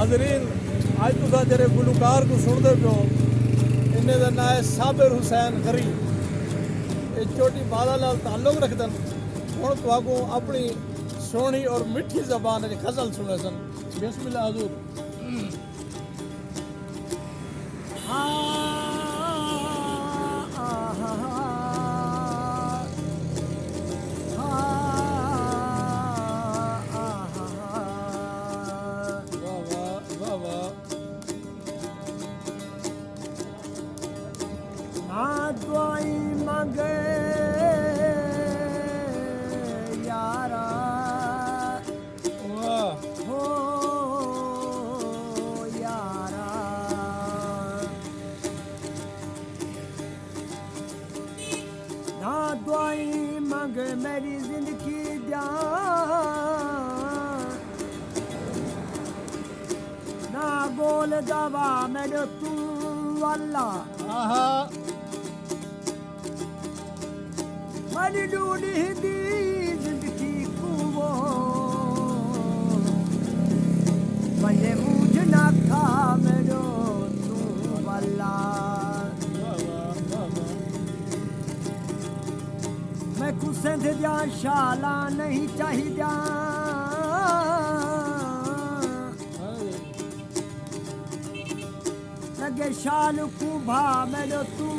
नाजरीन आज तुसा जरे गुलकार को सुनते पो इन्हें का नाम है साबिर हुसैन गरी। ये चोटी बाला नाल ताल्लुक रखदन। हुण तुहाको अपनी सोहनी और मिठी जबान च गजल सुने सन। बिस्मिल्लाह हुजूर। दुआई मंगे यारा हो यारा, ना दुआई मंगे मेरी जिंदगी जान, ना बोल दवा मेरे तू अल्लाह मन ढूंढी दी जिंदगी को वो मजे मुझ ना खा मेरो तू वाला। मैं कुछ दिया शाला नहीं चाहिए लगे शाल को भा मेरो तू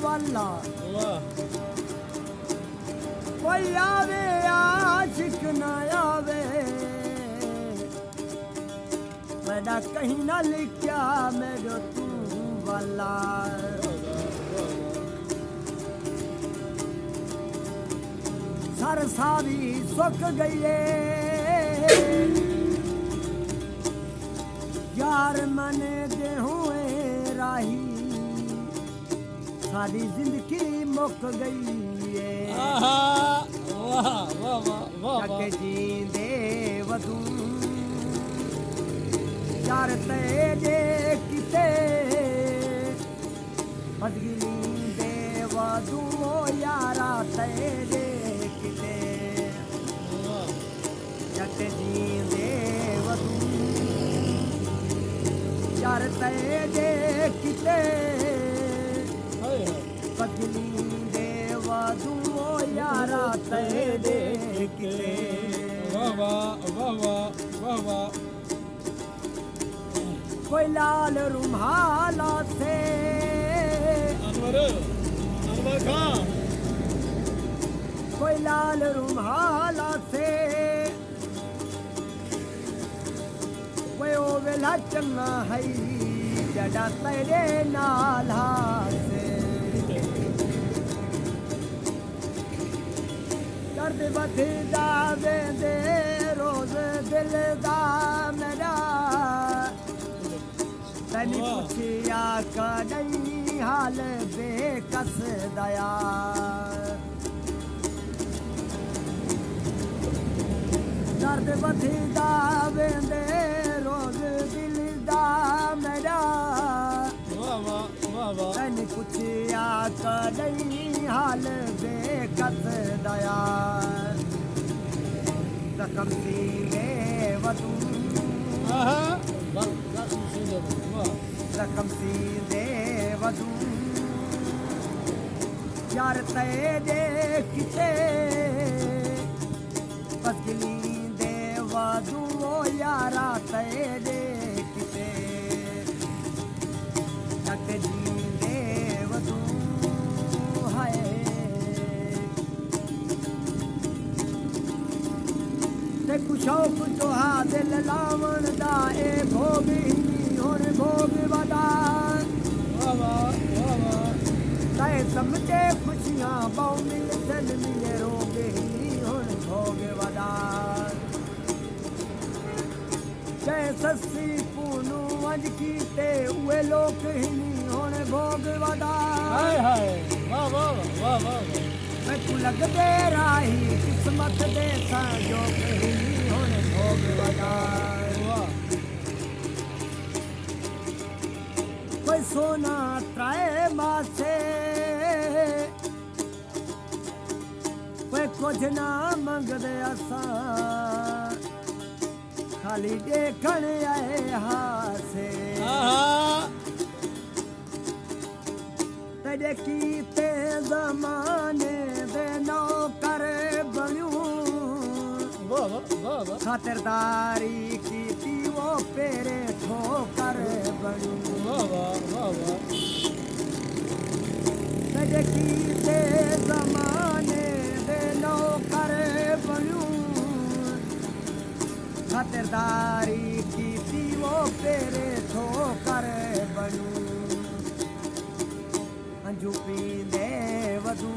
वाला। कोई आवे आशिक न आवे मैंने कहीं ना लिखा मेरो तू वाला। सरसावी सुख गई यार मने दे हुए राही, सारी जिंदगी मुक गई जग जींदे वधू यार तेरे किते बदगिलींदे वधू यारा तेरे किते जग जींदे वधू यार तेरे किते बदगिलींदे वधू यारा तेरे किते। कोई लाल रुमाला से अनवर खान, कोई लाल रुमाला से कोई ओ वेला चंगा है जड़ा तेरे नाला से। दर्द बधदा वेंदे रोज दिल दा मेरा, तनी पुछिया कदई हाल बेकस दया। दर्द बधदा वेंदे रोज दिल दा मेरा, तनी पुछिया कदई हाल बेकस दया। रकम सीने वधू रकम सीने वधू यार तेरे किते बदगिलींदे वधू यारा तेरे किते जग जींदे वधू हाय। ते कुशौक जोहा दिल लावण दा ए भोग ही हुण भोग वदा। तै समझे खुशियां पाऊं मिल सन मिले रोग ही हुण भोग वदा। जै सस्सी पूनू अज कीते उहे लोक ही हुण भोग वदा। मैं तू लगदे राही किस्मत दे संजोग ही हुण भोग वदा। कोई सोना त्राए मासे कोई कुछ ना मंगदे असां, खाली देखण आए हासे आहा तेरे कीते ज़माने दे नौकर बणियूं वाह वाह वाह वाह खातिरदारी कीती वो पेरे ठोकर बणियूं वाह वाह वाह वाह तेरे कीते ज़माने दे नौकर बणियूं खातिरदारी कीती वो पेरे ठोकर बणियूं अंजू पींदे वधू